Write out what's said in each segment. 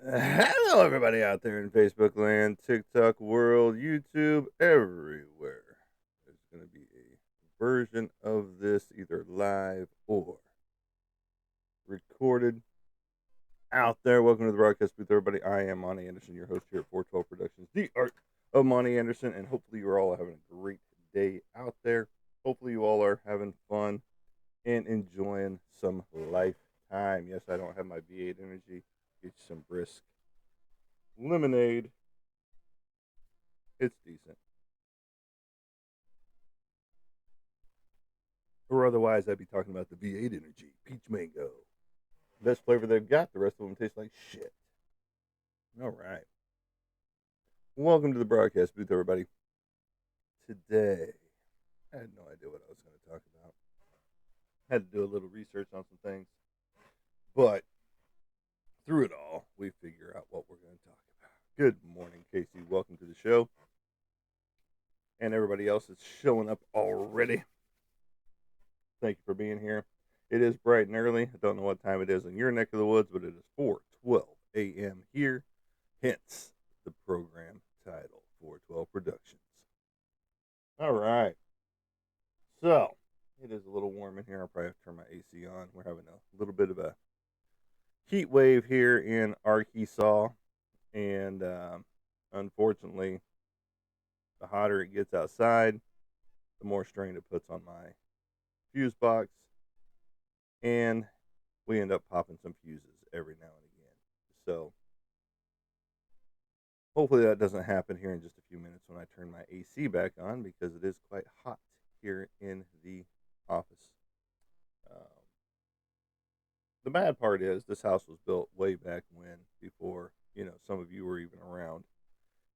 Hello, everybody out there in Facebook land, TikTok world, YouTube, everywhere. There's going to be a version of this either live or recorded out there. Welcome to the broadcast booth, everybody. I am Monty Anderson, your host here at 412 Productions, the art of Monty Anderson, and hopefully you're all having a great day out there. Hopefully you all are having fun and enjoying some lifetime. Yes, I don't have my V8 energy. Get you some brisk lemonade. It's decent. Or otherwise, I'd be talking about the V8 Energy Peach Mango. Best flavor they've got. The rest of them taste like shit. All right. Welcome to the broadcast booth, everybody. Today, I had no idea what I was going to talk about. Had to do a little research on some things. But through it all, we figure out what we're going to talk about. Good morning, Casey. Welcome to the show. And everybody else that's showing up already. Thank you for being here. It is bright and early. I don't know what time it is in your neck of the woods, but it is 4:12 a.m. here. Hence the program title, 412 Productions. All right. So it is a little warm in here. I'll probably have to turn my AC on. We're having a little bit of a heat wave here in Arkansas, and unfortunately, the hotter it gets outside, the more strain it puts on my fuse box, and we end up popping some fuses every now and again. So hopefully that doesn't happen here in just a few minutes when I turn my AC back on because it is quite hot here in the office. Um, the bad part is this house was built way back when, before some of you were even around.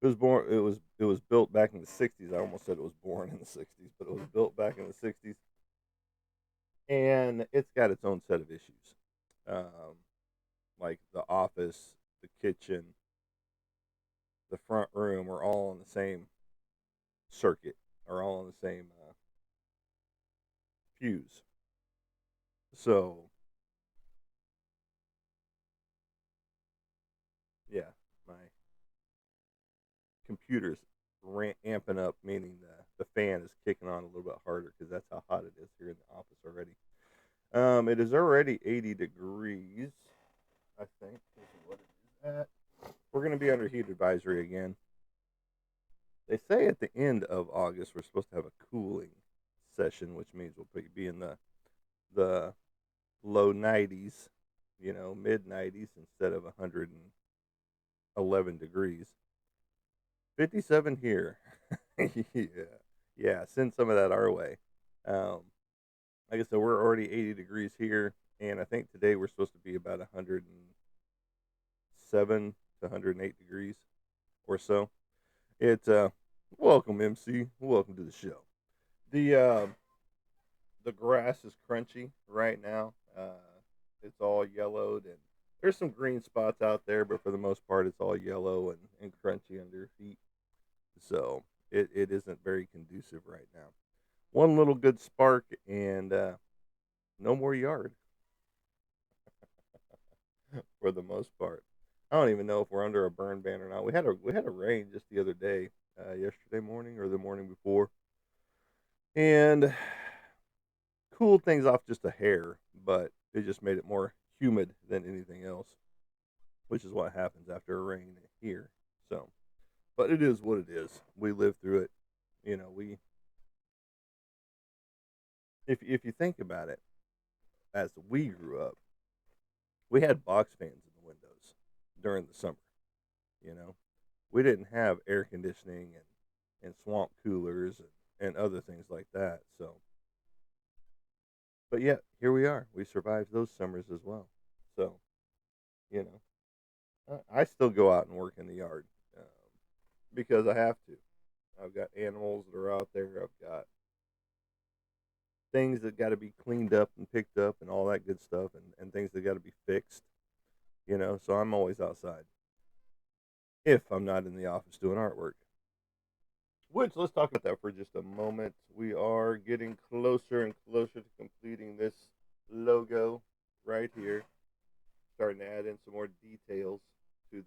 It was born. It was built back in the '60s. I almost said it was born in the '60s, but it was built back in the '60s, and it's got its own set of issues, um, like the office, the kitchen, the front room are all on the same circuit, are all on the same fuse. So yeah, my computer's amping up, meaning the fan is kicking on a little bit harder because that's how hot it is here in the office already. It is already 80 degrees, I think, is what it is at. We're going to be under heat advisory again. They say at the end of August we're supposed to have a cooling session, which means we'll be in the low 90s, mid 90s instead of 111 degrees. 57 here. Yeah. Yeah, send some of that our way. Um, like I said, we're already 80 degrees here, and I think today we're supposed to be about 107 to 108 degrees or so. It's welcome, MC. Welcome to the show. The grass is crunchy right now. It's all yellowed, and there's some green spots out there, but for the most part, it's all yellow and crunchy under your feet. So it isn't very conducive right now. One little good spark, and no more yard for the most part. I don't even know if we're under a burn ban or not. We had a rain just the other day, yesterday morning or the morning before, and cooled things off just a hair, but it just made it more humid than anything else, which is what happens after a rain here. So, but it is what it is. We live through it. We if you think about it, as we grew up, we had box fans in the windows during the summer. You know, we didn't have air conditioning and swamp coolers and other things like that. So, but yet here we are. We survived those summers as well. So, you I still go out and work in the yard because I have to. I've got animals that are out there. I've got things that got to be cleaned up and picked up and all that good stuff, and things that got to be fixed. So I'm always outside if I'm not in the office doing artwork. Which, let's talk about that for just a moment. We are getting closer and closer to completing this logo right here. Starting to add in some more details to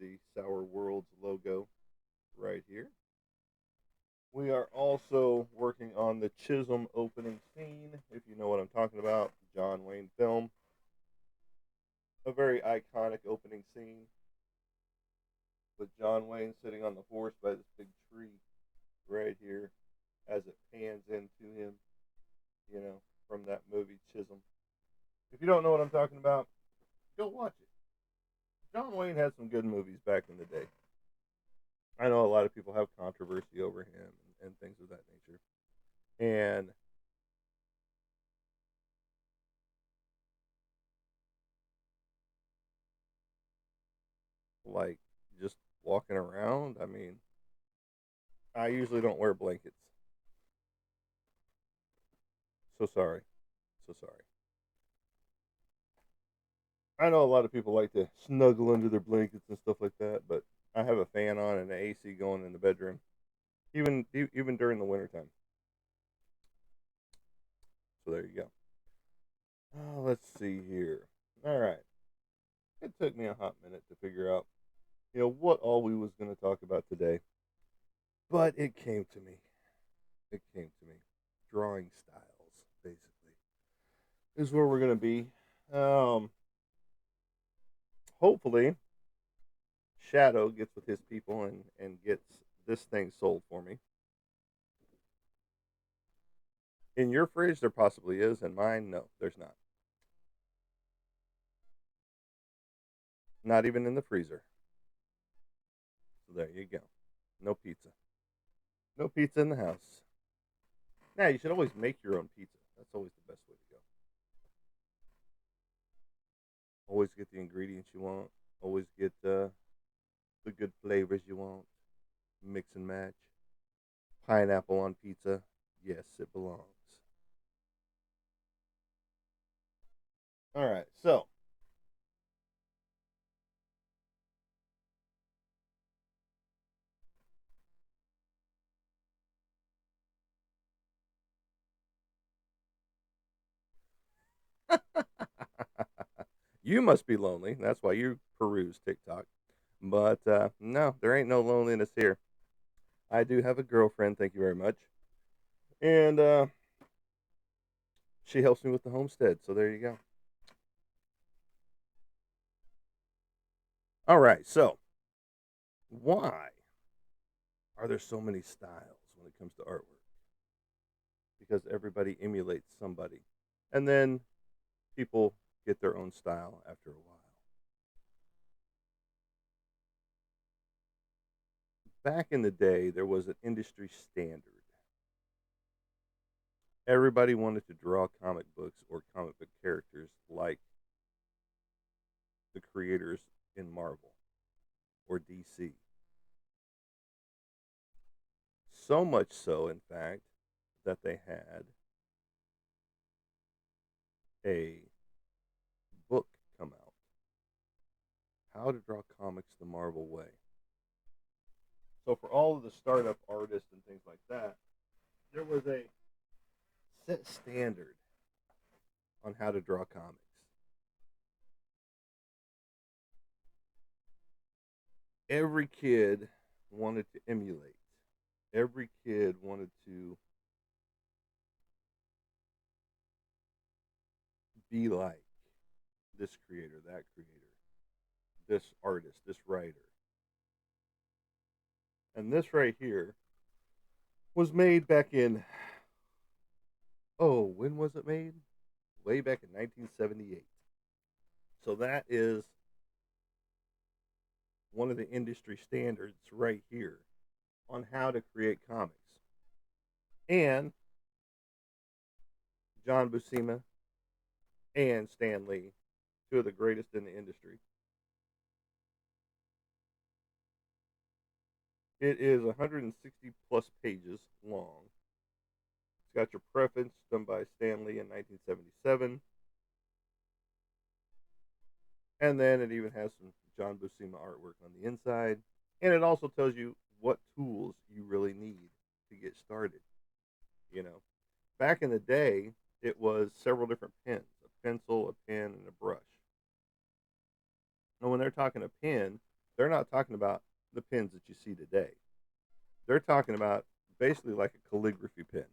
Chisholm opening scene, if you know what I'm talking about. John Wayne film. A very iconic opening scene with John Wayne sitting on the horse by this big tree right here as it pans into him, from that movie Chisholm. If you don't know what I'm talking about, go watch it. John Wayne had some good movies back in the day. I know a lot of people have controversy over him and things of that nature. And like just walking around, I mean, I usually don't wear blankets. So sorry. So sorry. I know a lot of people like to snuggle under their blankets and stuff like that, but I have a fan on and an AC going in the bedroom, even during the wintertime. So there you go. Oh, let's see here. All right. It took me a hot minute to figure out, what all we was going to talk about today, but it came to me. It came to me. Drawing styles, basically, is where we're going to be. Um, Hopefully, Shadow gets with his people and gets this thing sold for me. In your fridge, there possibly is. In mine, no, there's not. Not even in the freezer. So there you go. No pizza. No pizza in the house. Now, you should always make your own pizza. That's always the best way to go. Always get the ingredients you want. Always get the good flavors you want. Mix and match. Pineapple on pizza. Yes, it belongs. All right, so you must be lonely. That's why you peruse TikTok. But no, there ain't no loneliness here. I do have a girlfriend, thank you very much. And she helps me with the homestead. So there you go. All right, so why are there so many styles when it comes to artwork? Because everybody emulates somebody. And then people get their own style after a while. Back in the day, there was an industry standard. Everybody wanted to draw comic books or comic book characters like the creators in Marvel or DC. So much so, in fact, that they had a book come out, How to Draw Comics the Marvel Way. So for all of the startup artists and things like that, there was a set standard on how to draw comics. Every kid wanted to emulate. Every kid wanted to be like this creator, that creator, this artist, this writer. And this right here was made back in, when was it made? Way back in 1978. So that is one of the industry standards right here on how to create comics. And John Buscema and Stan Lee, two of the greatest in the industry. It is 160 plus pages long. It's got your preface done by Stan Lee in 1977. And then it even has some John Buscema artwork on the inside. And it also tells you what tools you really need to get started. You know, back in the day, it was several different pens, a pencil, a pen, and a brush. And when they're talking a pen, they're not talking about the pens that you see today. They're talking about basically like a calligraphy pen.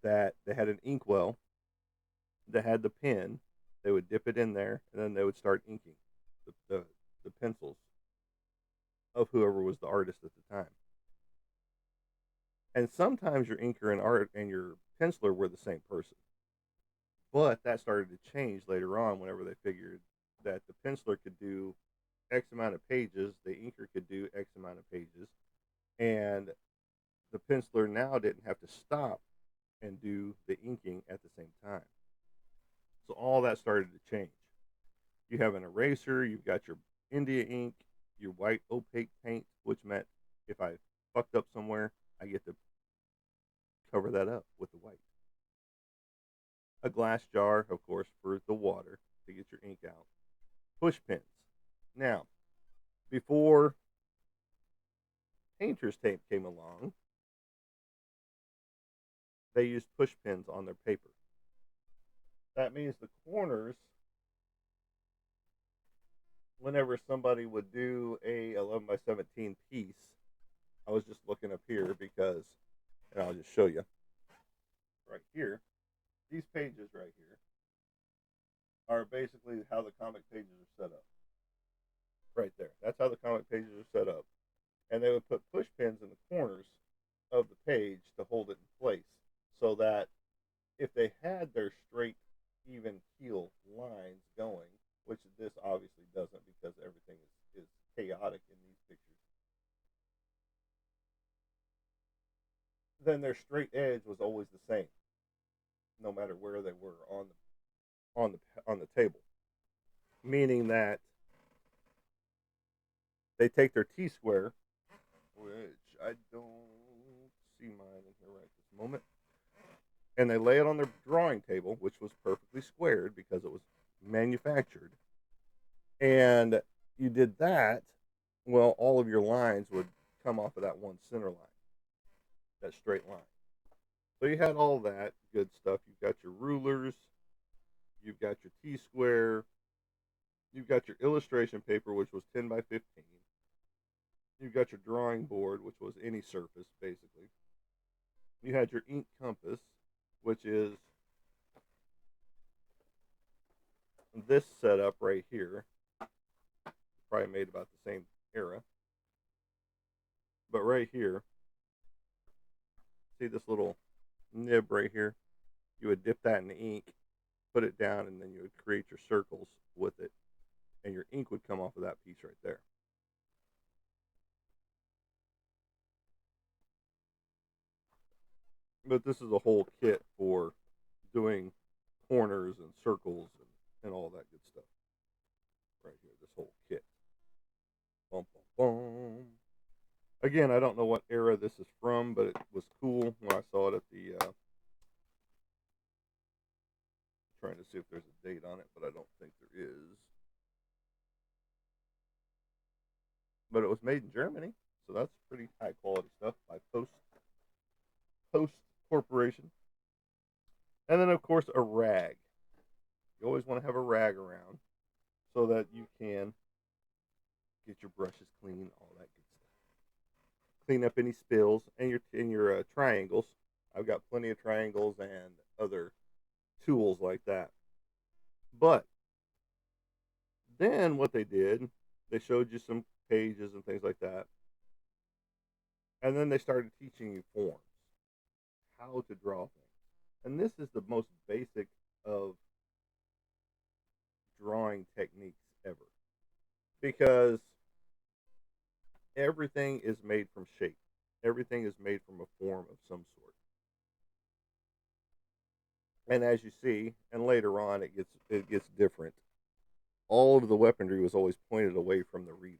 that they had an inkwell that had the pen. They would dip it in there, and then they would start inking the pencils of whoever was the artist at the time. And sometimes your inker and art and your penciler were the same person. But that started to change later on whenever they figured that the penciler could do X amount of pages, the inker could do X amount of pages, and the penciler now didn't have to stop and do the inking at the same time. So all that started to change. You have an eraser, you've got your India ink, your white opaque paint, which meant if I fucked up somewhere, I get to cover that up with the white. A glass jar, of course, for the water to get your ink out. Push pins. Now, before painter's tape came along, they used push pins on their paper. That means the corners, whenever somebody would do a 11 by 17 piece, I was just looking up here because, and I'll just show you right here, these pages right here are basically how the comic pages are set up. Right there. That's how the comic pages are set up. And they would put push pins in the corners of the page to hold it in place so that if they had their straight, even keel lines going, which this obviously doesn't because everything is chaotic in these pictures, then their straight edge was always the same, no matter where they were on the table. Meaning that they take their T-square, which I don't see mine in here right this moment, and they lay it on their drawing table, which was perfectly squared because it was manufactured. And you did that, well, all of your lines would come off of that one center line, that straight line. So you had all that good stuff. You've got your rulers, you've got your T-square, you've got your illustration paper, which was 10 by 15. You've got your drawing board, which was any surface, basically. You had your ink compass, which is this setup right here. Probably made about the same era. But right here, see this little nib right here? You would dip that in the ink, put it down, and then you would create your circles with it. And your ink would come off of that piece right there. But this is a whole kit for doing corners and circles and all that good stuff. Right here, this whole kit. Bum, bum, bum. Again, I don't know what era this is from, but it was cool when I saw it at the. Trying to see if there's a date on it, but I don't think there is. But it was made in Germany, so that's pretty high quality stuff by Post Corporation. And then, of course, a rag. You always want to have a rag around so that you can get your brushes clean, all that good stuff. Clean up any spills and your triangles. I've got plenty of triangles and other tools like that. But then what they did, they showed you some pages and things like that. And then they started teaching you forms, how to draw things. And this is the most basic of drawing techniques ever. Because everything is made from shape. Everything is made from a form of some sort. And as you see, and later on it gets different. All of the weaponry was always pointed away from the reader.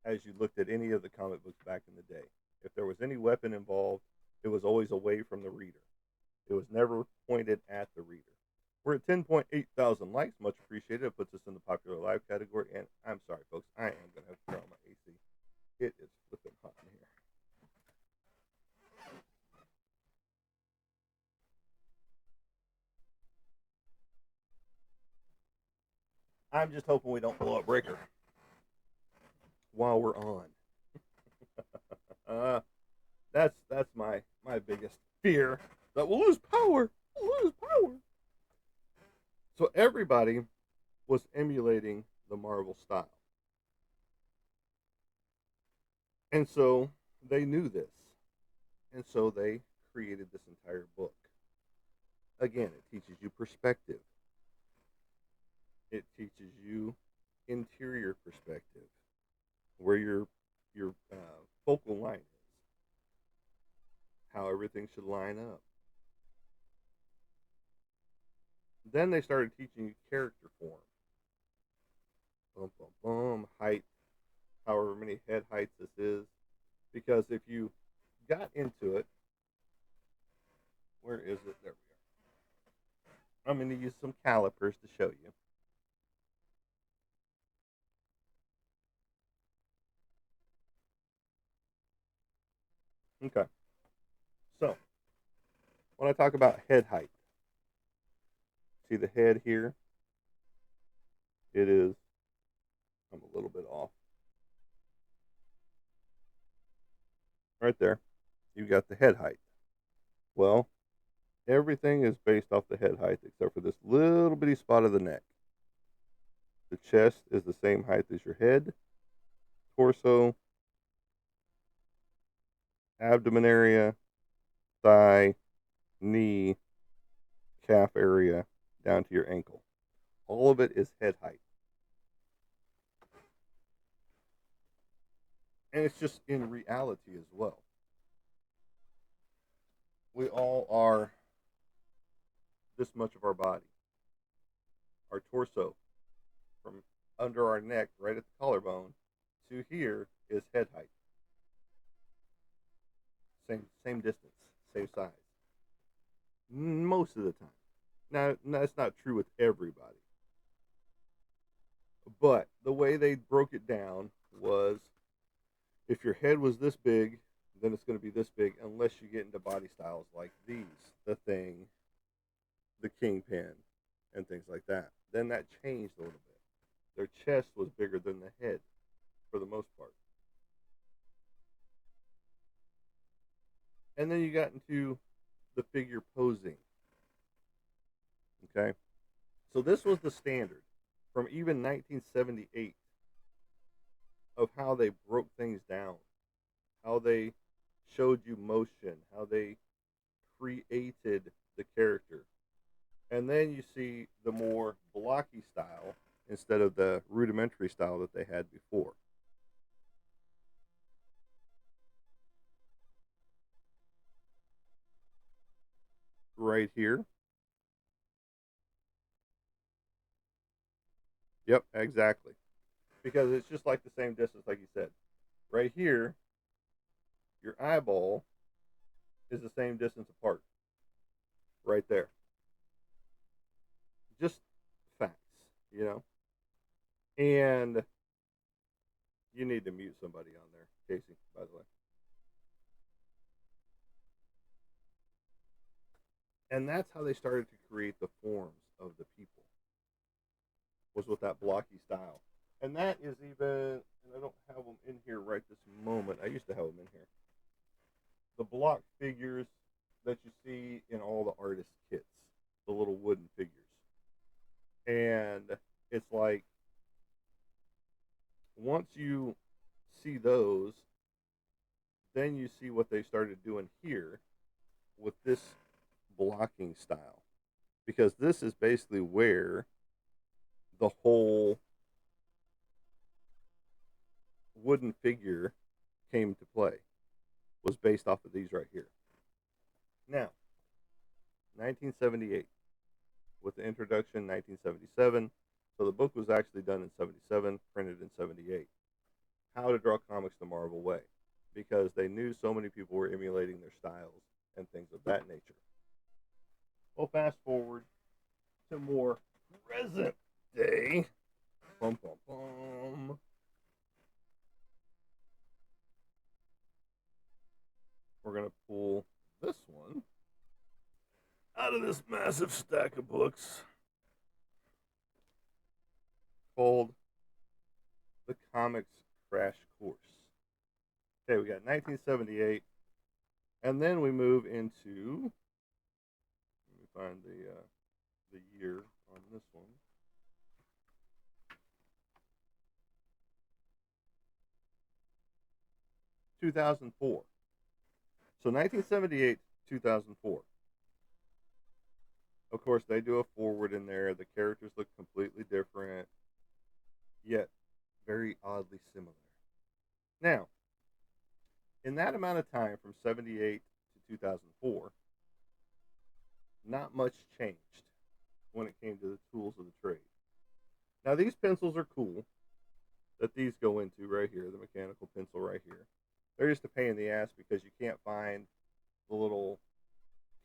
As you looked at any of the comic books back in the day, if there was any weapon involved, it was always away from the reader. It was never pointed at the reader. We're at 10.8 thousand likes. Much appreciated. It puts us in the popular live category. And I'm sorry, folks. I am going to have to turn on my AC. It is flipping hot in here. I'm just hoping we don't blow a breaker while we're on. That's my biggest fear that we'll lose power. We'll lose power. So everybody was emulating the Marvel style. And so they knew this. And so they created this entire book. Again, it teaches you perspective. It teaches you interior perspective, where your focal line is, how everything should line up. Then they started teaching you character form. Boom, boom, boom, height, however many head heights this is. Because if you got into it, where is it? There we are. I'm going to use some calipers to show you. Okay. So, when I talk about head height, see the head here? It is, I'm a little bit off. Right there. You got the head height. Well, everything is based off the head height except for this little bitty spot of the neck. The chest is the same height as your head, torso, abdomen area, thigh, knee, calf area, down to your ankle. All of it is head height. And it's just in reality as well. We all are this much of our body. Our torso, from under our neck, right at the collarbone, to here is head height. Same distance, same size. Most of the time. Now, that's not true with everybody. But the way they broke it down was if your head was this big, then it's going to be this big, unless you get into body styles like these, the Thing, the Kingpin, and things like that. Then that changed a little bit. Their chest was bigger than the head, for the most part. And then you got into the figure posing. Okay? So this was the standard from even 1978 of how they broke things down, how they showed you motion, how they created the character. And then you see the more blocky style instead of the rudimentary style that they had before. Right here. Yep, exactly. Because it's just like the same distance, like you said. Right here, your eyeball is the same distance apart. Right there. Just facts, you know? And you need to mute somebody on there, Casey, by the way. And that's how they started to create the forms of the people, was with that blocky style. And that is even, and I don't have them in here right this moment. I used to have them in here. The block figures that you see in all the artist kits, the little wooden figures. And it's like, once you see those, then you see what they started doing here with this blocking style. Because this is basically where the whole wooden figure came to play, was based off of these right here. Now, 1978, with the introduction, 1977. So the book was actually done in 77, printed in 78. How to draw comics the Marvel way, because they knew so many people were emulating their styles and things of that nature. Well, fast forward to more present day. Bum, bum, bum. We're going to pull this one out of this massive stack of books called The Comics Crash Course. Okay, we got 1978, And then we move into, let me find the year on this one. 2004. So 1978, 2004. Of course, they do a forward in there. The characters look completely different, yet very oddly similar. Now, in that amount of time from 78 to 2004, not much changed when it came to the tools of the trade. Now, these pencils are cool that these go into right here, the mechanical pencil right here. They're just a pain in the ass because you can't find the little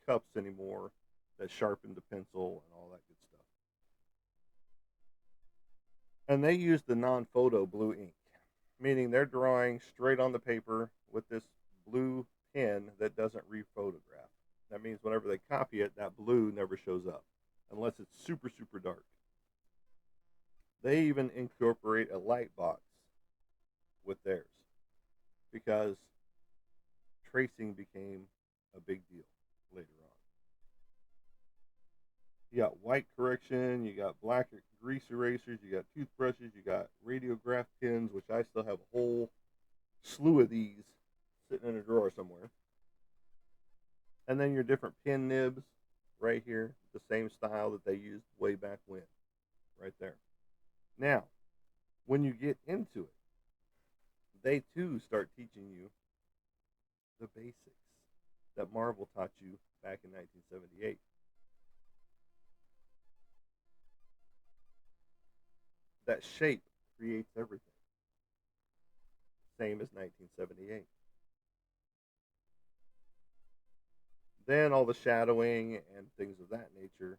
cups anymore that sharpen the pencil and all that good stuff. And they use the non-photo blue ink, meaning they're drawing straight on the paper with this blue pen that doesn't rephotograph. That means whenever they copy it, that blue never shows up unless it's super, super dark. They even incorporate a light box with theirs because tracing became a big deal later on. You got white correction, you got black grease erasers, you got toothbrushes, you got radiograph pens, which I still have a whole slew of these sitting in a drawer somewhere. And then your different pen nibs right here, the same style that they used way back when, right there. Now, when you get into it, they too start teaching you the basics that Marvel taught you back in 1978. That shape creates everything. Same as 1978. Then all the shadowing and things of that nature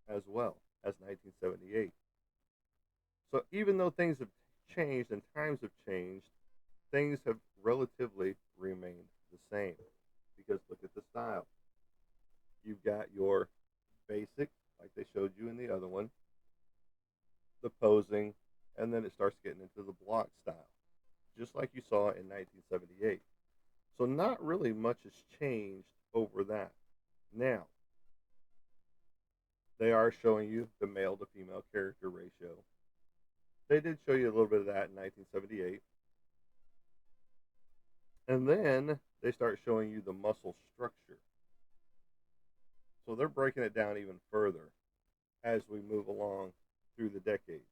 as well as 1978. So even though things have changed and times have changed, things have relatively remained the same. Because look at the style. You've got your basic, like they showed you in the other one, the posing, and then it starts getting into the block style, just like you saw in 1978. So not really much has changed over that. Now, they are showing you the male to female character ratio. They did show you a little bit of that in 1978. And then they start showing you the muscle structure. So they're breaking it down even further as we move along through the decades.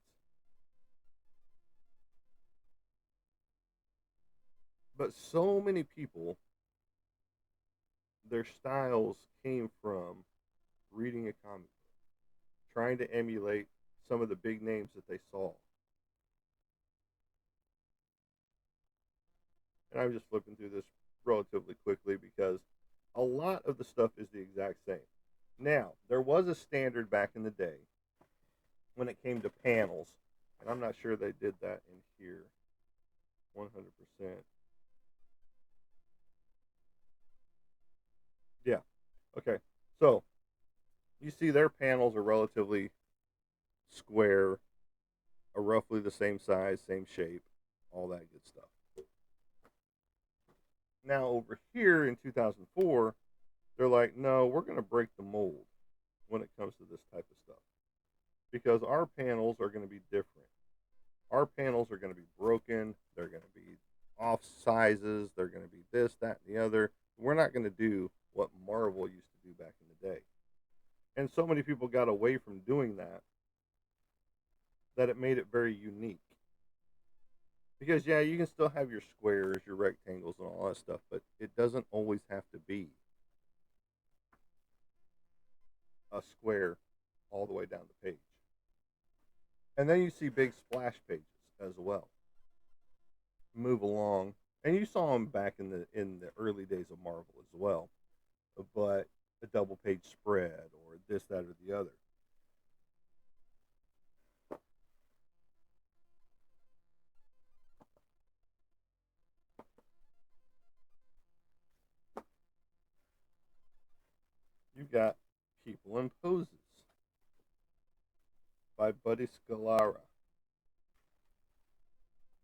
But so many people, their styles came from reading a comic book, trying to emulate some of the big names that they saw. And I'm just flipping through this relatively quickly because a lot of the stuff is the exact same. Now, there was a standard back in the day when it came to panels, and I'm not sure they did that in here 100%. Yeah. Okay. So, you see their panels are relatively square, are roughly the same size, same shape, all that good stuff. Now, over here in 2004, they're like, no, we're going to break the mold when it comes to this type of stuff because our panels are going to be different. Our panels are going to be broken, they're going to be off sizes, they're going to be this, that, and the other. We're not going to do what Marvel used to do back in the day. And so many people got away from doing that it made it very unique. Because yeah, you can still have your squares, your rectangles, and all that stuff, but it doesn't always have to be a square all the way down the page. And then you see big splash pages as well. Move along, and you saw them back in the early days of Marvel as well, but a double page spread or this, that, or the other. You got People in Poses by Buddy Scalara.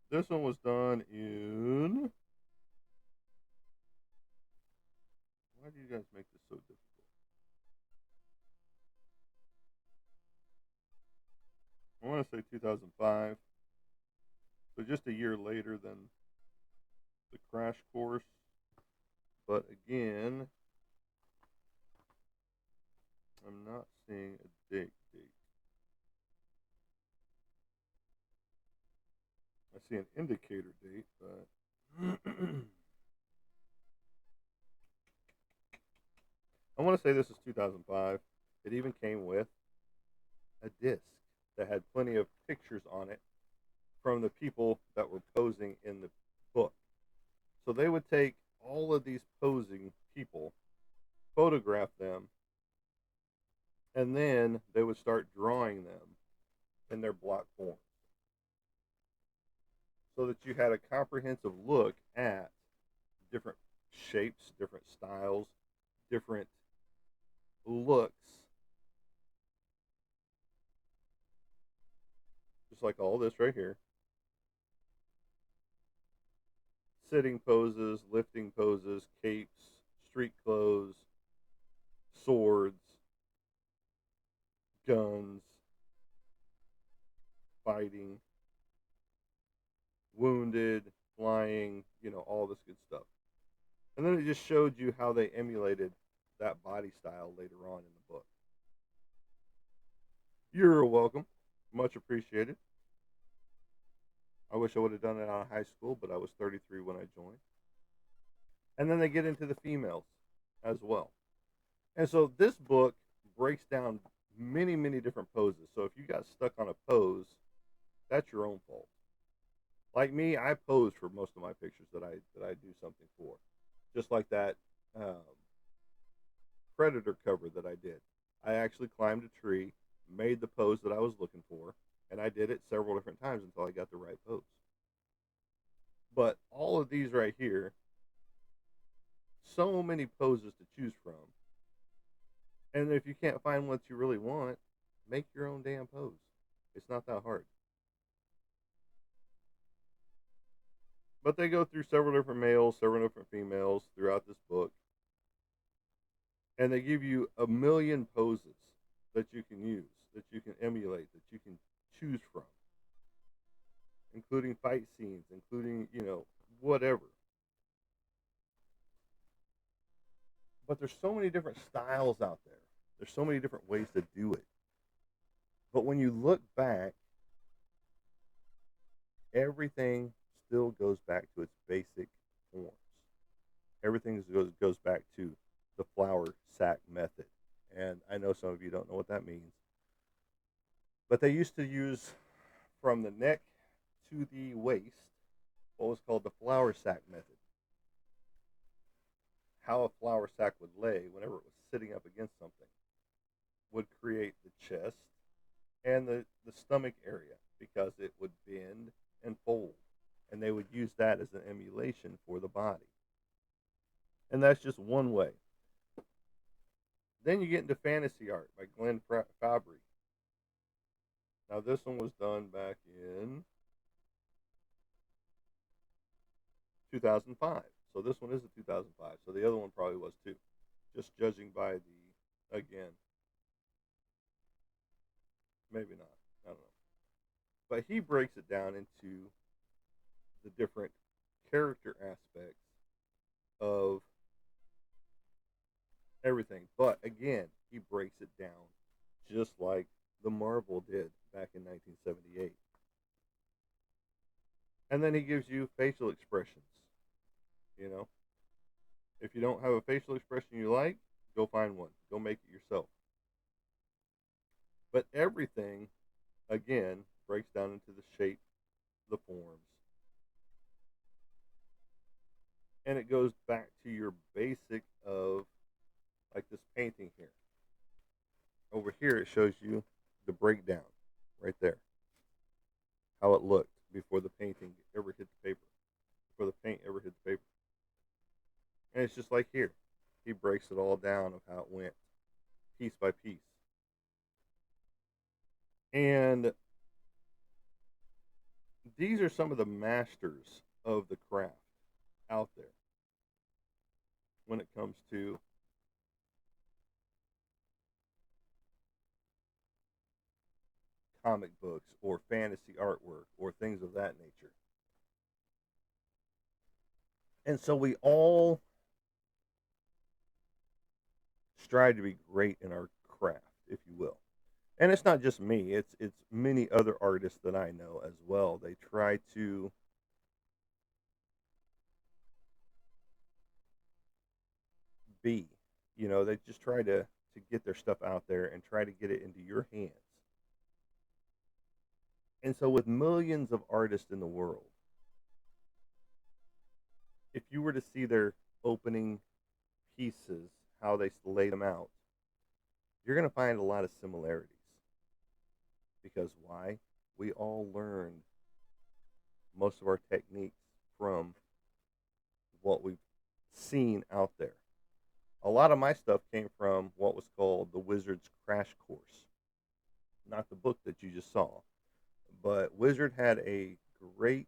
This one was done in Why do you guys make this so difficult? I want to say 2005. So just a year later than the Crash Course. But again, I'm not seeing a date. I see an indicator date, but I want to say this is 2005. It even came with a disc that had plenty of pictures on it from the people that were posing in the book. So they would take all of these posing people, photograph them, and then they would start drawing them in their block form so that you had a comprehensive look at different shapes, different styles, different looks, just like all this right here. Sitting poses, lifting poses, capes, street clothes, swords, guns, fighting, wounded, flying, all this good stuff. And then it just showed you how they emulated that body style later on in the book. You're welcome. Much appreciated. I wish I would have done it out of high school, but I was 33 when I joined. And then they get into the females as well. And so this book breaks down many, many different poses. So if you got stuck on a pose, that's your own fault. Like me, I pose for most of my pictures that I do something for. Just like that Predator cover that I did. I actually climbed a tree, made the pose that I was looking for, and I did it several different times until I got the right pose. But all of these right here, so many poses to choose from. And if you can't find what you really want, make your own damn pose. It's not that hard. But they go through several different males, several different females throughout this book. And they give you a million poses that you can use, that you can emulate, that you can choose from, including fight scenes, including, whatever. But there's so many different styles out there. There's so many different ways to do it. But when you look back, everything still goes back to its basic forms. Everything goes back to the flour sack method. And I know some of you don't know what that means. But they used to use from the neck to the waist what was called the flour sack method. How a flour sack would lay whenever it was sitting up against something would create the chest and the stomach area because it would bend and fold. And they would use that as an emulation for the body. And that's just one way. Then you get into Fantasy Art by Glenn Fabry. Now this one was done back in 2005. So this one is a 2005. So the other one probably was too. Just judging by the, again, maybe not. I don't know. But he breaks it down into the different character aspects of everything. But again, he breaks it down just like the Marvel did back in 1978. And then he gives you facial expressions. If you don't have a facial expression you like, go find one. Go make it yourself. But everything, again, breaks down into the shape, the forms. And it goes back to your basic of, like this painting here. Over here, it shows you the breakdown right there. How it looked before the painting ever hit the paper. Before the paint ever hit the paper. And it's just like here. He breaks it all down of how it went, piece by piece. And these are some of the masters of the craft out there when it comes to comic books or fantasy artwork or things of that nature. And so we all strive to be great in our craft, if you will. And it's not just me; it's many other artists that I know as well. They try to be, they just try to get their stuff out there and try to get it into your hands. And so, with millions of artists in the world, if you were to see their opening pieces, how they lay them out, you're going to find a lot of similarities. Because why? We all learned most of our techniques from what we've seen out there. A lot of my stuff came from what was called the Wizard's Crash Course, not the book that you just saw. But Wizard had a great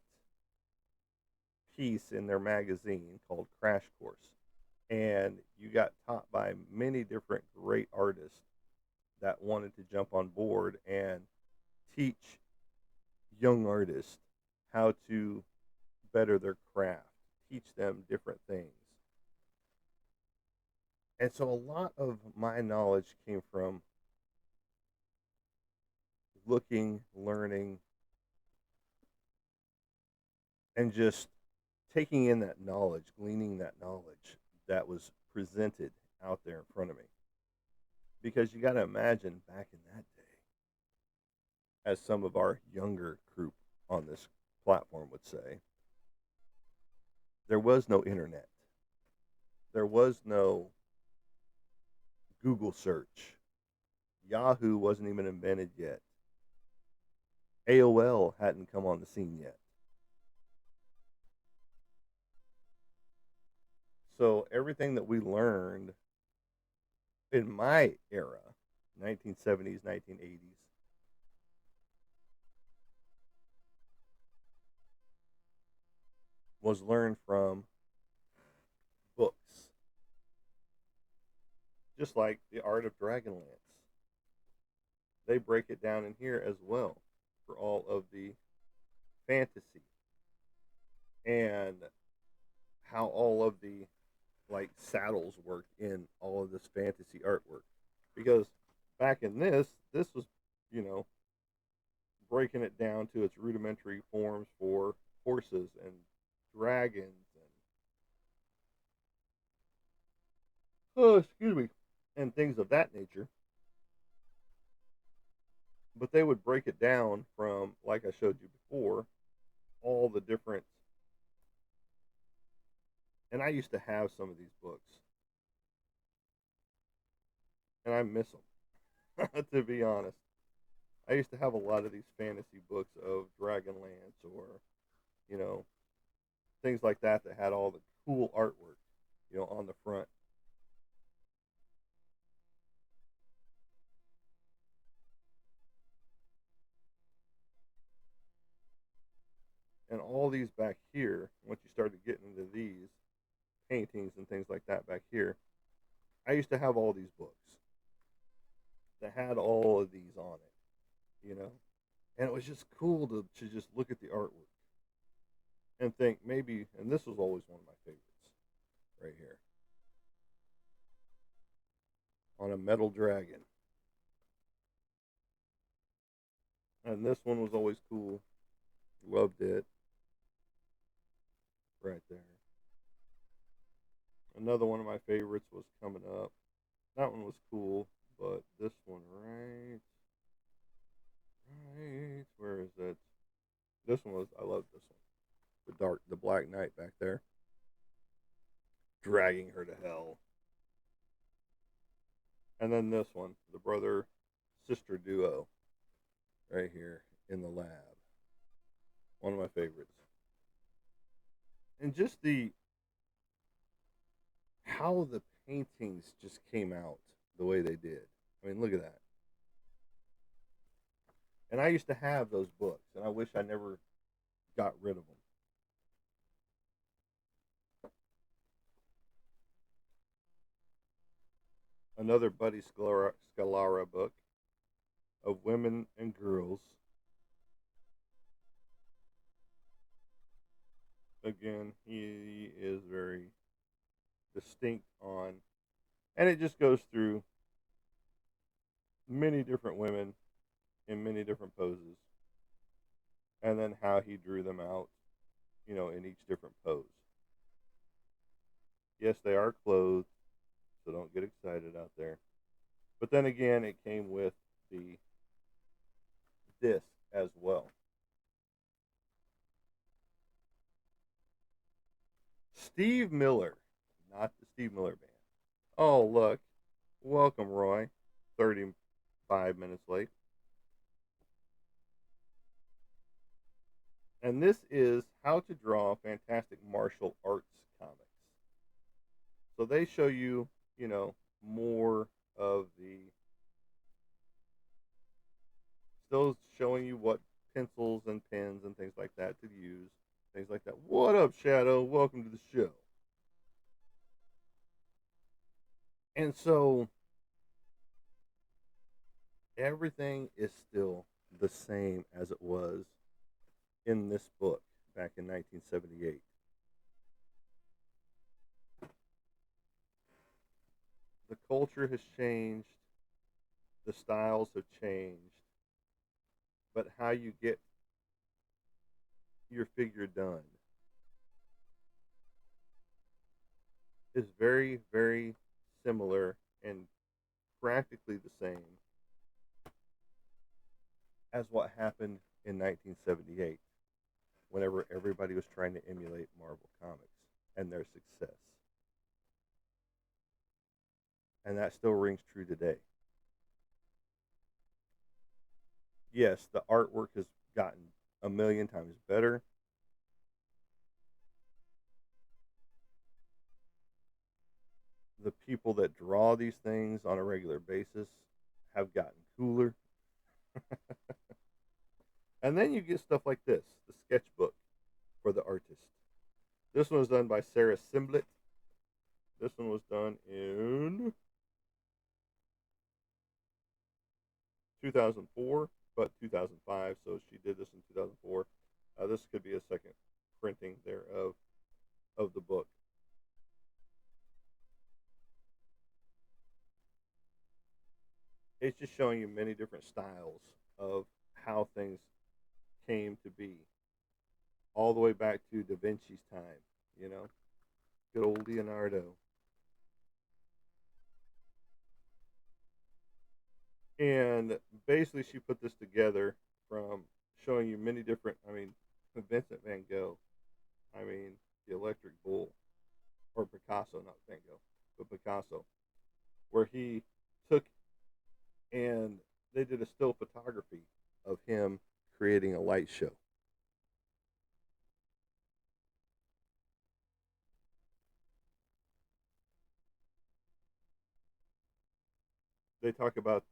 piece in their magazine called Crash Course. And you got taught by many different great artists that wanted to jump on board and teach young artists how to better their craft, teach them different things. And so a lot of my knowledge came from looking, learning, and just taking in that knowledge, gleaning that knowledge that was presented out there in front of me. Because you got to imagine back in that day, as some of our younger group on this platform would say, there was no internet. There was no Google search. Yahoo wasn't even invented yet. AOL hadn't come on the scene yet. So everything that we learned in my era, 1970s, 1980s, was learned from books. Just like the Art of Dragonlance. They break it down in here as well for all of the fantasy and how all of the like saddles work in all of this fantasy artwork. Because back in this was, you know, breaking it down to its rudimentary forms for horses and dragons and excuse me, and things of that nature. But they would break it down from, like I showed you before, all the different. And I used to have some of these books, and I miss them, to be honest. I used to have a lot of these fantasy books of Dragonlance or, you know, things like that that had all the cool artwork, on the front. And all these back here, once you started getting into these paintings and things like that back here, I used to have all these books that had all of these on it. And it was just cool to just look at the artwork and think maybe, and this was always one of my favorites right here on a metal dragon. And this one was always cool. Loved it right there. Another one of my favorites was coming up. That one was cool, but this one right, where is it? This one was, I love this one. The Black Knight back there, dragging her to hell. And then this one, the brother sister duo, right here in the lab. One of my favorites. And just how the paintings just came out the way they did. I mean, look at that. And I used to have those books, and I wish I never got rid of them. Another Buddy Scalara book. of women and girls. Again, he is very distinct on, and it just goes through many different women in many different poses, and then how he drew them out, in each different pose. Yes, they are clothed, so don't get excited out there. But then again, it came with the disc as well. Steve Miller, not the Steve Miller Band. Oh, look. Welcome, Roy. 35 minutes late. And this is How to Draw Fantastic Martial Arts Comics. So they show you, more of the. Still showing you what pencils and pens and things like that to use. Things like that. What up, Shadow? Welcome to the show. And so everything is still the same as it was in this book back in 1978. The culture has changed, the styles have changed, but how you get your figure done is very, very similar and practically the same as what happened in 1978 whenever everybody was trying to emulate Marvel Comics and their success. And that still rings true today. Yes, the artwork has gotten a million times better. The people that draw these things on a regular basis have gotten cooler. And then you get stuff like this, the sketchbook for the artist. This one was done by Sarah Simblett. This one was done in 2004, but 2005. So she did this in 2004. This could be a second printing there of the book. It's just showing you many different styles of how things came to be, all the way back to Da Vinci's time. You know, good old Leonardo. And basically, she put this together from showing you many different. I mean, Vincent Van Gogh. I mean, the Electric Bull, or Picasso, not Van Gogh, but Picasso, where he took and they did a still photography of him creating a light show. They talk about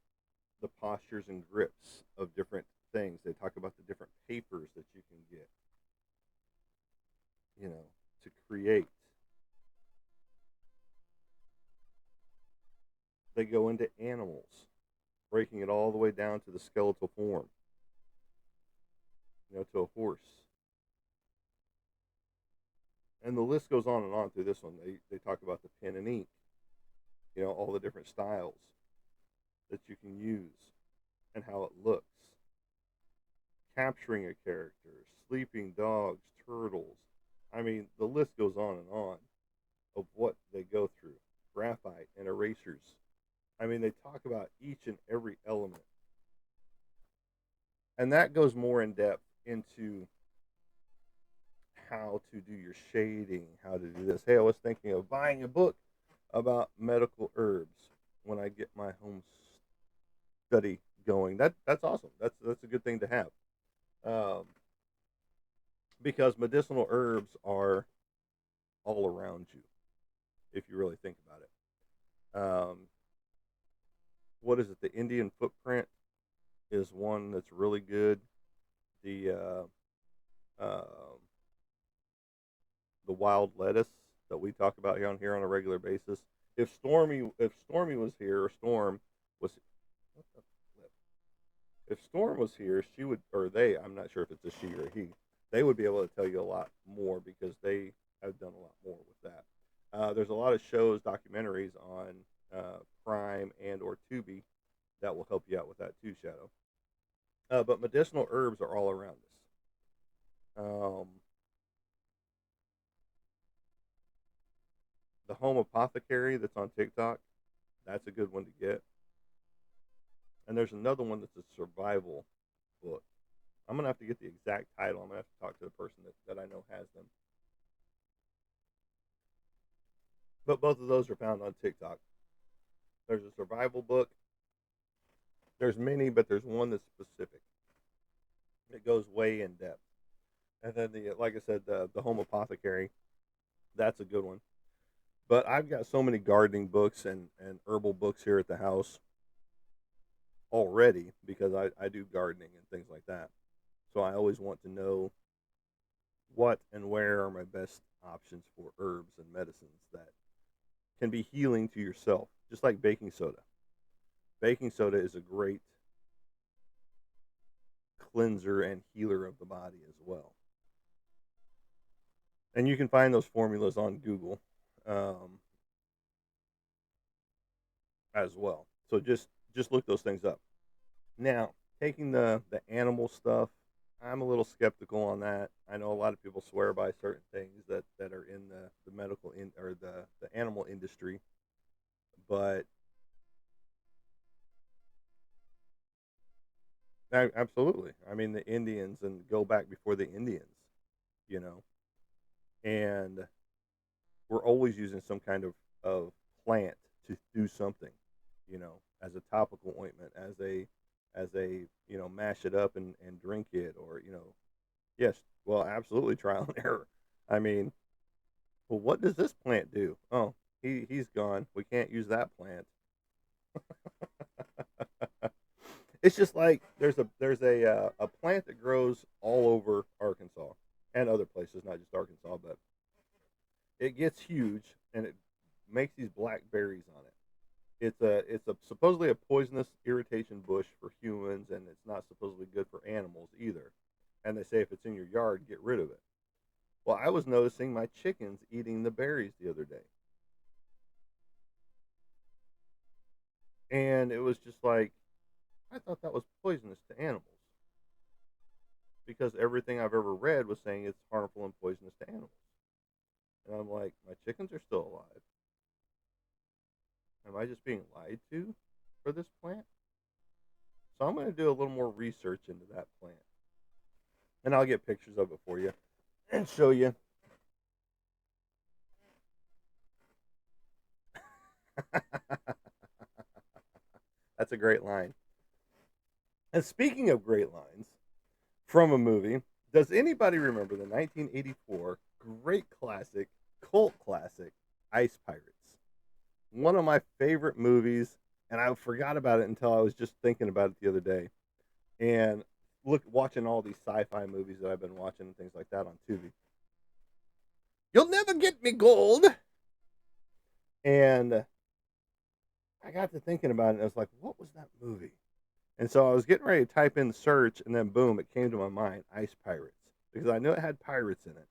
the postures and grips of different things. They talk about the different papers that you can get, to create. They go into animals, breaking it all the way down to the skeletal form, to a horse. And the list goes on and on through this one. They talk about the pen and ink, all the different styles that you can use and how it looks. Capturing a character, sleeping dogs, turtles. I mean, the list goes on of what they go through. Graphite and erasers. I mean, they talk about each and every element. And that goes more in depth into how to do your shading, how to do this. Hey, I was thinking of buying a book about medical herbs when I get my home study going. That's awesome. That's a good thing to have, um, because medicinal herbs are all around you if you really think about it. What is it? The Indian footprint is one that's really good. The the wild lettuce that we talk about here on a regular basis. If Stormy was here, or Storm was, what the flip? if Storm was here, she would, or they, I'm not sure if it's a she or a he, they would be able to tell you a lot more because they have done a lot more with that. There's a lot of shows, documentaries on Prime and or Tubi that will help you out with that too, Shadow. But medicinal herbs are all around us. The Home Apothecary that's on TikTok, that's a good one to get. And there's another one that's a survival book. I'm gonna have to get the exact title. I'm gonna have to talk to the person that I know has them. But both of those are found on TikTok. There's a survival book. There's many, but there's one that's specific. It goes way in depth. And then the like I said, the Home Apothecary, that's a good one. But I've got so many gardening books and herbal books here at the house already because I do gardening and things like that. So I always want to know what and where are my best options for herbs and medicines that can be healing to yourself, just like baking soda. Baking soda is a great cleanser and healer of the body as well. And you can find those formulas on Google um, as well. So just look those things up. Now, taking the animal stuff, I'm a little skeptical on that. I know a lot of people swear by certain things that are in the medical in or the animal industry, but absolutely. I mean, the Indians and go back before the Indians, you know, and we're always using some kind of plant to do something, as a topical ointment, as a mash it up and drink it, or yes, well, absolutely trial and error. I mean, well, what does this plant do? Oh, he's gone. We can't use that plant. It's just like there's a plant that grows all over Arkansas and other places, not just Arkansas, but it gets huge and it makes these black berries on it. It's a supposedly a poisonous irritation bush for humans, and it's not supposedly good for animals either. And they say if it's in your yard, get rid of it. Well, I was noticing my chickens eating the berries the other day, and it was just like I thought that was poisonous to animals because everything I've ever read was saying it's harmful and poisonous to animals. And I'm like, my chickens are still alive. Am I just being lied to for this plant? So I'm going to do a little more research into that plant, and I'll get pictures of it for you and show you. That's a great line. And speaking of great lines from a movie, does anybody remember the 1984 great classic, cult classic, Ice Pirates? One of my favorite movies, and I forgot about it until I was just thinking about it the other day. And watching all these sci-fi movies that I've been watching and things like that on Tubi. You'll never get me gold. And I got to thinking about it, and I was like, what was that movie? And so I was getting ready to type in the search, and then boom, it came to my mind, Ice Pirates, because I knew it had pirates in it,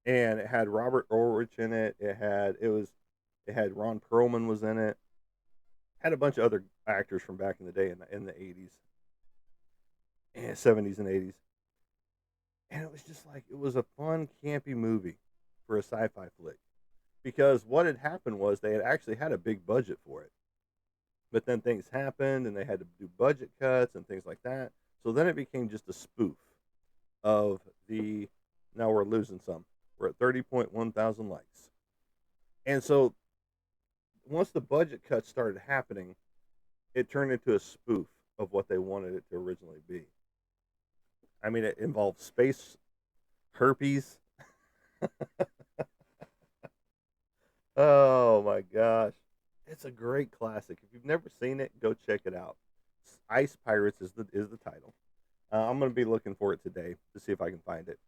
and it had Robert Ulrich in it. It had Ron Perlman was in it. Had a bunch of other actors from back in the day in the 80s and 70s and 80s, and it was just like it was a fun, campy movie for a sci-fi flick. Because what had happened was they had actually had a big budget for it, but then things happened and they had to do budget cuts and things like that. So then it became just a spoof of the. Now we're losing some. We're at 30.1 thousand likes, and so once the budget cuts started happening, it turned into a spoof of what they wanted it to originally be. I mean, it involved space herpes. Oh my gosh. It's a great classic. If you've never seen it, go check it out. Ice Pirates is the title. I'm going to be looking for it today to see if I can find it.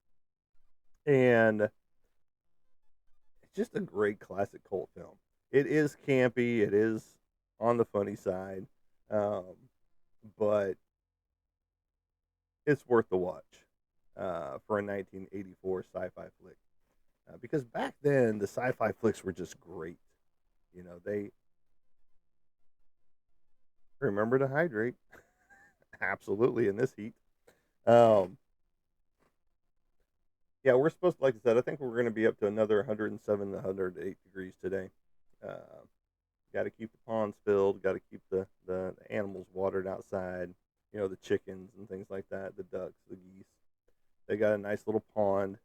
And it's just a great classic cult film. It is campy. It is on the funny side, um, but it's worth the watch for a 1984 sci-fi flick. Because back then the sci-fi flicks were just great. They remember to hydrate. Absolutely in this heat. Um, yeah, we're supposed to, like I said, I think we're going to be up to another 107 to 108 degrees today. Uh, got to keep the ponds filled. Got to keep the animals watered outside. The chickens and things like that. The ducks, the geese. They got a nice little pond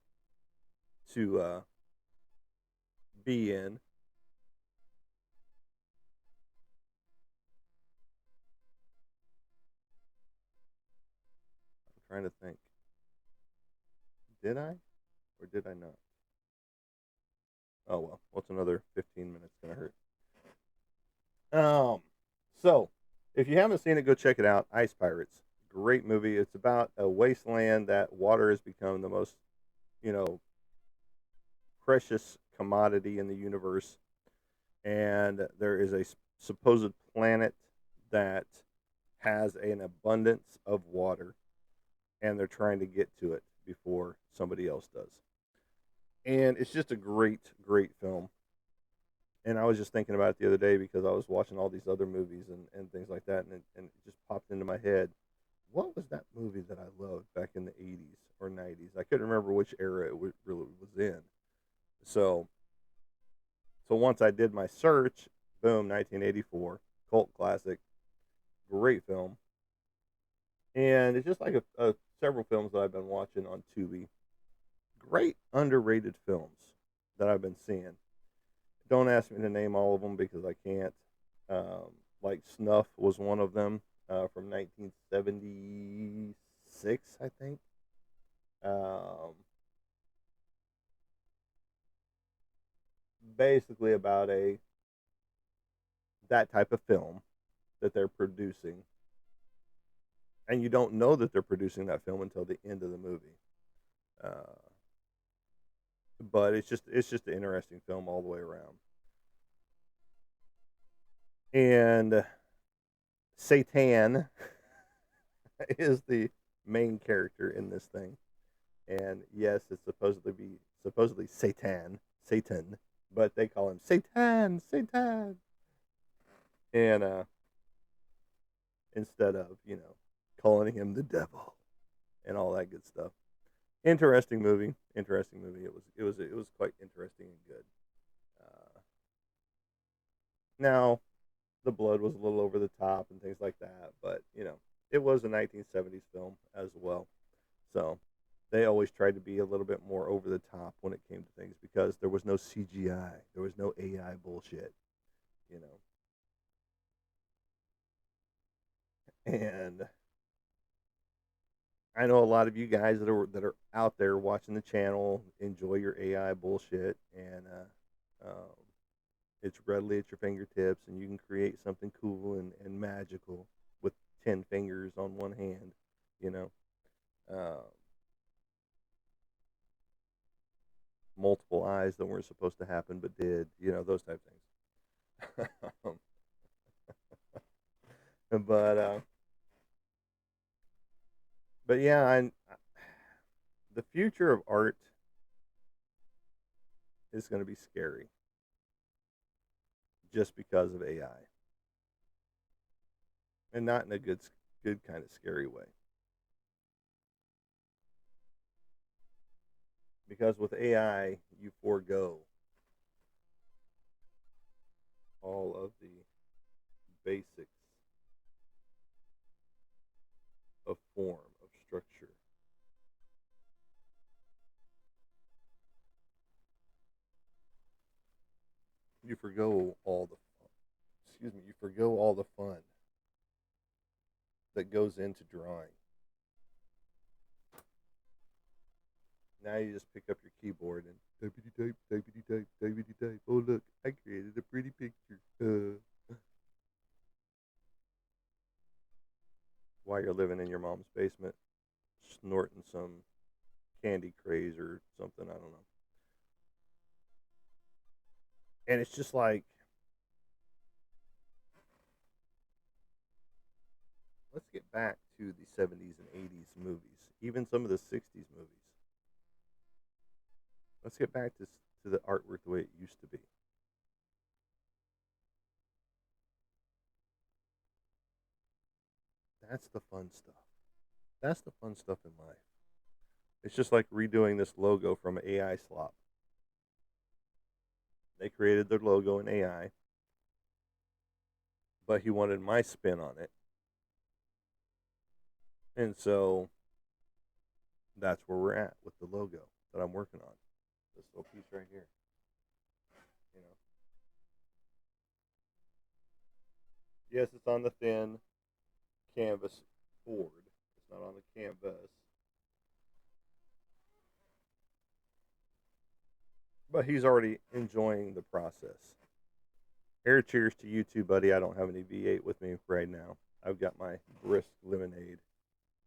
to be in. I'm trying to think. Did I or did I not? Oh well, what's another 15 minutes gonna hurt? Um, so if you haven't seen it, go check it out. Ice Pirates, great movie. It's about a wasteland that water has become the most, you know, precious commodity in the universe, and there is a supposed planet that has an abundance of water, and they're trying to get to it before somebody else does. And it's just a great, great film. And I was just thinking about it the other day because I was watching all these other movies and things like that, and it just popped into my head. What was that movie that I loved back in the 80s or 90s? I couldn't remember which era it really was in. So, so once I did my search, boom, 1984, cult classic, great film. And it's just like several films that I've been watching on Tubi. Great underrated films that I've been seeing. Don't ask me to name all of them because I can't. Like Snuff was one of them from 1976, I think. Um, Basically about a that type of film that they're producing, and you don't know that they're producing that film until the end of the movie. Uh, but it's just an interesting film all the way around. And Satan is the main character in this thing. And yes, it's supposedly Satan, but they call him Satan, and instead of calling him the devil and all that good stuff. Interesting movie. Interesting movie. It was quite interesting and good. Now the blood was a little over the top and things like that, but it was a 1970s film as well. So they always tried to be a little bit more over the top when it came to things because there was no CGI, there was no AI bullshit, you know. And I know a lot of you guys that are out there watching the channel enjoy your AI bullshit, and it's readily at your fingertips, and you can create something cool and magical with 10 fingers on one hand, you know. Uh, Multiple eyes that weren't supposed to happen but did, those type of things. but but yeah, the future of art is going to be scary just because of AI, and not in a good kind of scary way. Because with AI, you forego all of the basics of form, of structure. You forgo all the you forgo all the fun that goes into drawing. Now you just pick up your keyboard and typity type, typity type, typity type. Oh look, I created a pretty picture. While you're living in your mom's basement, snorting some candy craze or something, I don't know. And it's just like, let's get back to the 70s and 80s movies, even some of the 60s movies. Let's get back to the artwork the way it used to be. That's the fun stuff. That's the fun stuff in life. It's just like redoing this logo from AI slop. They created their logo in AI, but he wanted my spin on it. And so that's where we're at with the logo that I'm working on. This little piece right here. You know. Yes, it's on the thin canvas board. It's not on the canvas. But he's already enjoying the process. Air cheers to you too, buddy. I don't have any V8 with me right now. I've got my brisk lemonade.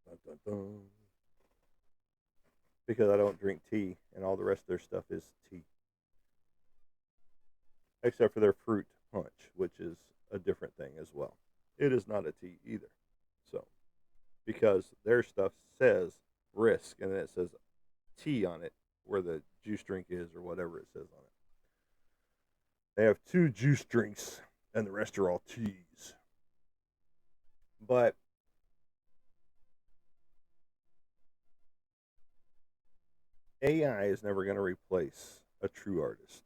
Dun, dun, dun. Because I don't drink tea, and all the rest of their stuff is tea. Except for their fruit punch, which is a different thing as well. It is not a tea either. So, because their stuff says brisk, and then it says tea on it, where the juice drink is, or whatever it says on it. They have 2 juice drinks, and the rest are all teas. But AI is never going to replace a true artist.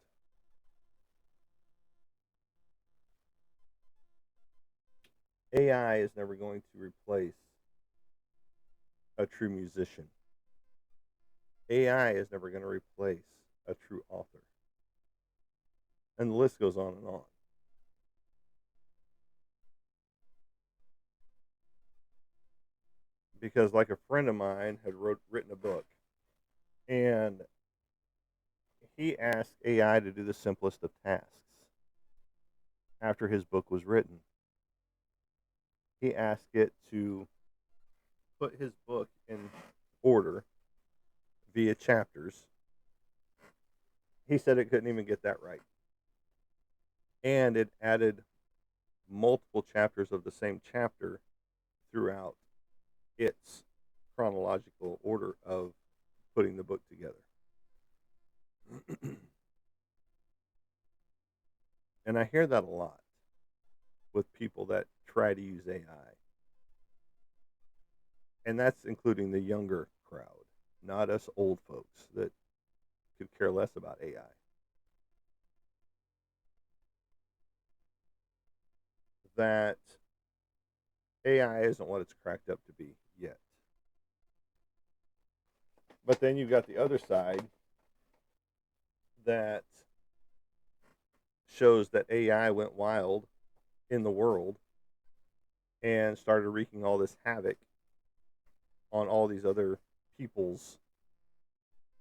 AI is never going to replace a true musician. AI is never going to replace a true author. And the list goes on and on. Because, like, a friend of mine had written a book, and he asked AI to do the simplest of tasks after his book was written. He asked it to put his book in order via chapters. He said it couldn't even get that right. And it added multiple chapters of the same chapter throughout its chronological order of putting the book together. And I hear that a lot with people that try to use AI. And that's including the younger crowd, not us old folks that could care less about AI. That AI isn't what it's cracked up to be yet. But then you've got the other side that shows that AI went wild in the world and started wreaking all this havoc on all these other people's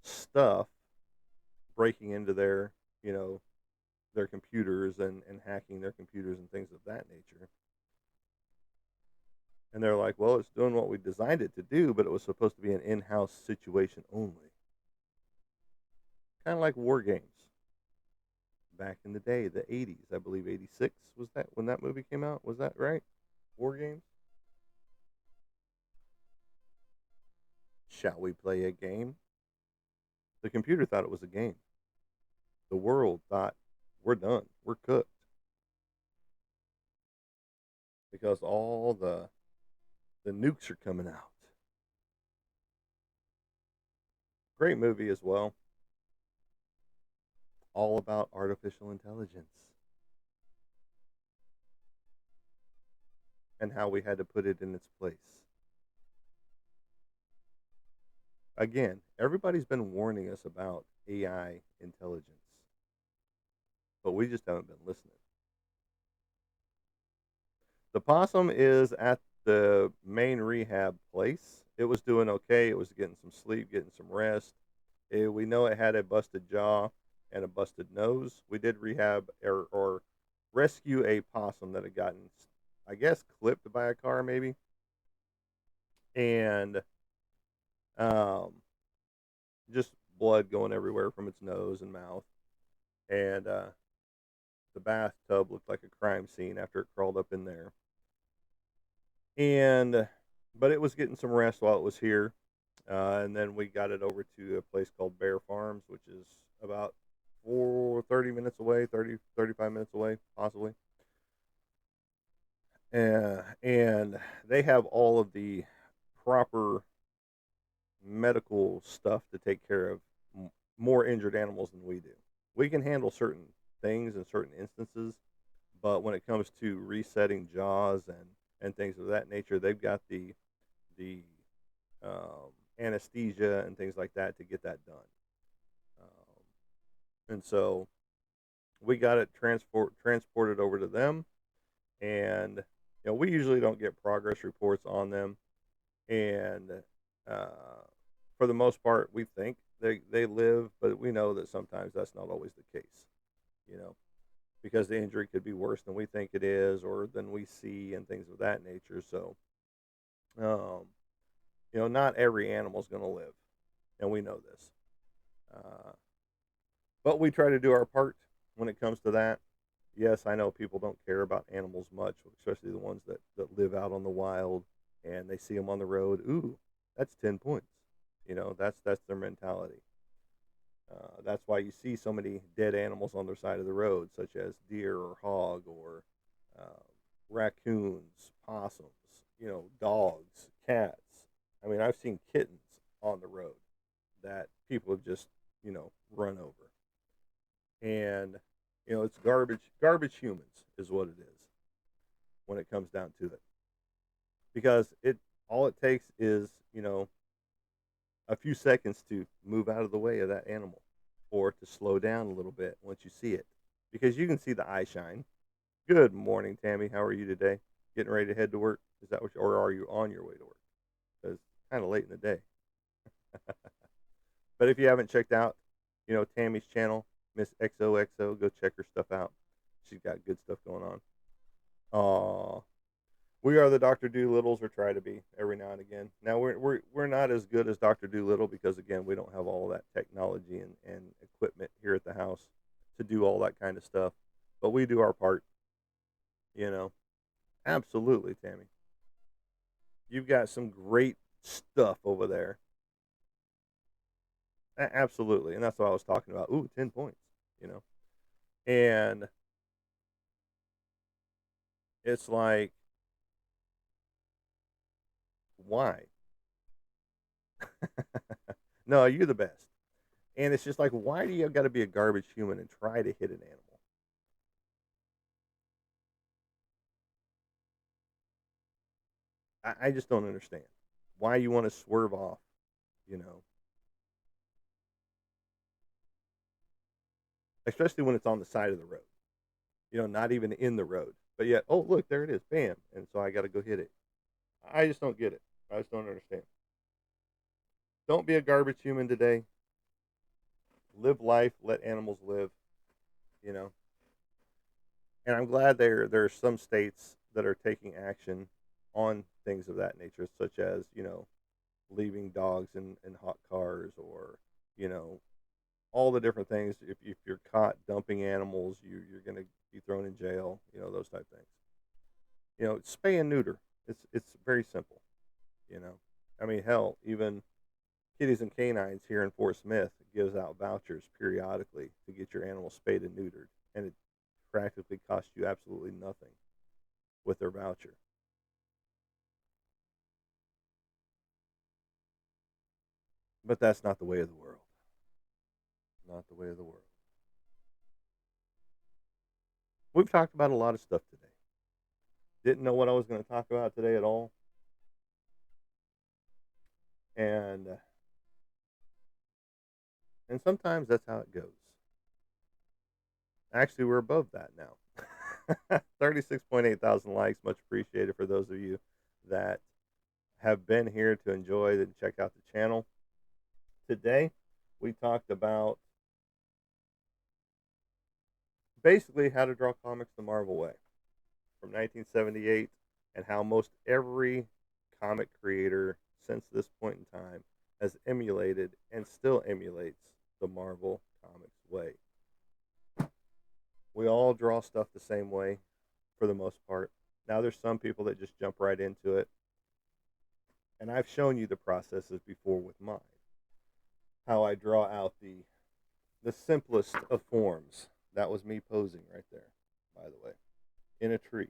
stuff, breaking into their, their computers and hacking their computers and things of that nature. And they're like, well, it's doing what we designed it to do, but it was supposed to be an in-house situation only. Kind of like war games. Back in the day, the 80s, I believe 86 was that when that movie came out. Was that right? War games? Shall we play a game? The computer thought it was a game. The world thought, we're done. We're cooked. Because all the nukes are coming out. Great movie as well. All about artificial intelligence. And how we had to put it in its place. Again, everybody's been warning us about AI intelligence. But we just haven't been listening. The possum is at the main rehab place. It was doing okay. It was getting some sleep, getting some rest. We know it had a busted jaw and a busted nose. We did rehab or rescue a possum that had gotten, I guess, clipped by a car maybe. And just blood going everywhere from its nose and mouth. And the bathtub looked like a crime scene after it crawled up in there. And but it was getting some rest while it was here. And then we got it over to a place called Bear Farms, which is about 30 minutes away, 35 minutes away, possibly. And they have all of the proper medical stuff to take care of more injured animals than we do. We can handle certain things in certain instances, but when it comes to resetting jaws and things of that nature, they've got the anesthesia and things like that to get that done. And so we got it transported over to them, and we usually don't get progress reports on them, and uh, for the most part, we think they live, but we know that sometimes that's not always the case. You know, because the injury could be worse than we think it is, or than we see, and things of that nature. So, um, not every animal is going to live, and we know this. Uh, but we try to do our part when it comes to that. Yes, I know people don't care about animals much, especially the ones that live out on the wild and they see them on the road. Ooh, that's 10 points. That's their mentality. That's why you see so many dead animals on their side of the road, such as deer or hog or uh, raccoons, possums, dogs, cats. I mean, I've seen kittens on the road that people have just, run over. And, it's garbage humans is what it is when it comes down to it. Because all it takes is, a few seconds to move out of the way of that animal or to slow down a little bit once you see it. Because you can see the eye shine. Good morning, Tammy. How are you today? Getting ready to head to work? Is that or are you on your way to work? Because it's kind of late in the day. But if you haven't checked out, Tammy's channel, Miss XOXO, go check her stuff out. She's got good stuff going on. Aw, we are the Doctor Doolittles, or try to be every now and again. Now we're not as good as Doctor Doolittle because again we don't have all that technology and equipment here at the house to do all that kind of stuff. But we do our part, you know. Absolutely, Tammy. You've got some great stuff over there. Absolutely, and that's what I was talking about. Ooh, 10 points, you know. And it's like, why? No, you're the best. And it's just like, why do you got to be a garbage human and try to hit an animal? I just don't understand why you want to swerve off, you know, especially when it's on the side of the road, not even in the road. But yet, oh, look, there it is, bam. And so I got to go hit it. I just don't get it. I just don't understand. Don't be a garbage human today. Live life, let animals live, you know. And I'm glad there are some states that are taking action on things of that nature, such as, leaving dogs in hot cars, or, you know, all the different things. If you're caught dumping animals, you're going to be thrown in jail, those type things. Spay and neuter. It's very simple, you know. I mean, hell, even Kitties and Canines here in Fort Smith gives out vouchers periodically to get your animal spayed and neutered, and it practically costs you absolutely nothing with their voucher. But that's not the way of the world. Not the way of the world. We've talked about a lot of stuff today. Didn't know what I was going to talk about today at all, and sometimes that's how it goes. Actually, we're above that now. 36.8 thousand likes. Much appreciated for those of you that have been here to enjoy and check out the channel. Today, we talked about basically how to draw comics the Marvel way from 1978, and how most every comic creator since this point in time has emulated and still emulates the Marvel Comics way. We all draw stuff the same way for the most part. Now there's some people that just jump right into it, And I've shown you the processes before with mine. How I draw out the simplest of forms. That was me posing right there, by the way, in a tree.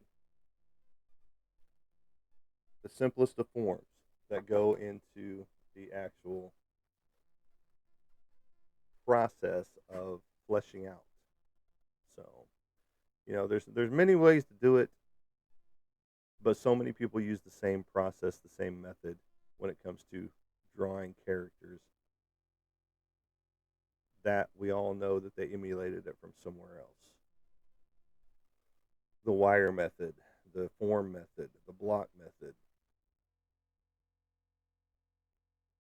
The simplest of forms that go into the actual process of fleshing out. So, there's many ways to do it, but so many people use the same process, the same method when it comes to drawing characters that we all know that they emulated it from somewhere else. The wire method, the form method, the block method,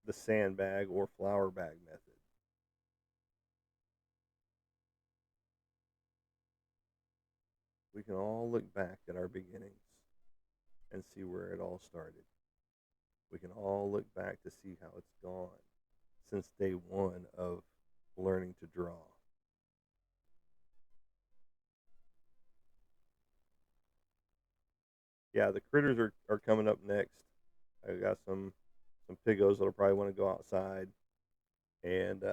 the sandbag or flour bag method. We can all look back at our beginnings and see where it all started. We can all look back to see how it's gone since day one of learning to draw. Yeah, the critters are coming up next. I got some piggos that'll probably want to go outside, and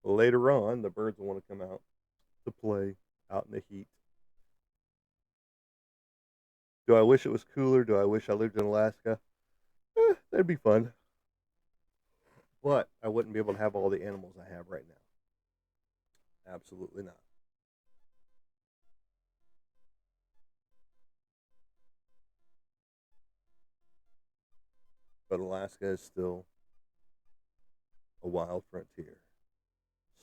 later on, the birds will want to come out to play out in the heat. Do I wish it was cooler? Do I wish I lived in Alaska? That'd be fun. But I wouldn't be able to have all the animals I have right now. Absolutely not. But Alaska is still a wild frontier,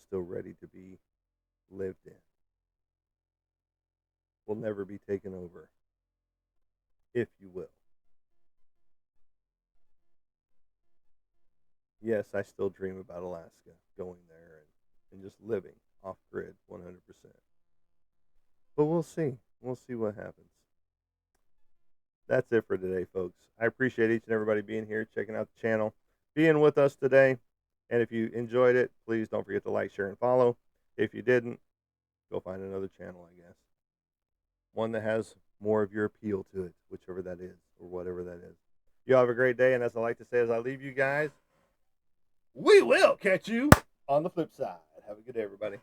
still ready to be lived in. Will never be taken over, if you will. Yes, I still dream about Alaska, going there and just living off grid 100%. But we'll see. We'll see what happens. That's it for today, folks. I appreciate each and everybody being here, checking out the channel, being with us today. And if you enjoyed it, please don't forget to like, share, and follow. If you didn't, go find another channel, I guess. One that has more of your appeal to it, whichever that is, or whatever that is. You have a great day, and as I like to say as I leave you guys, we will catch you on the flip side. Have a good day, everybody.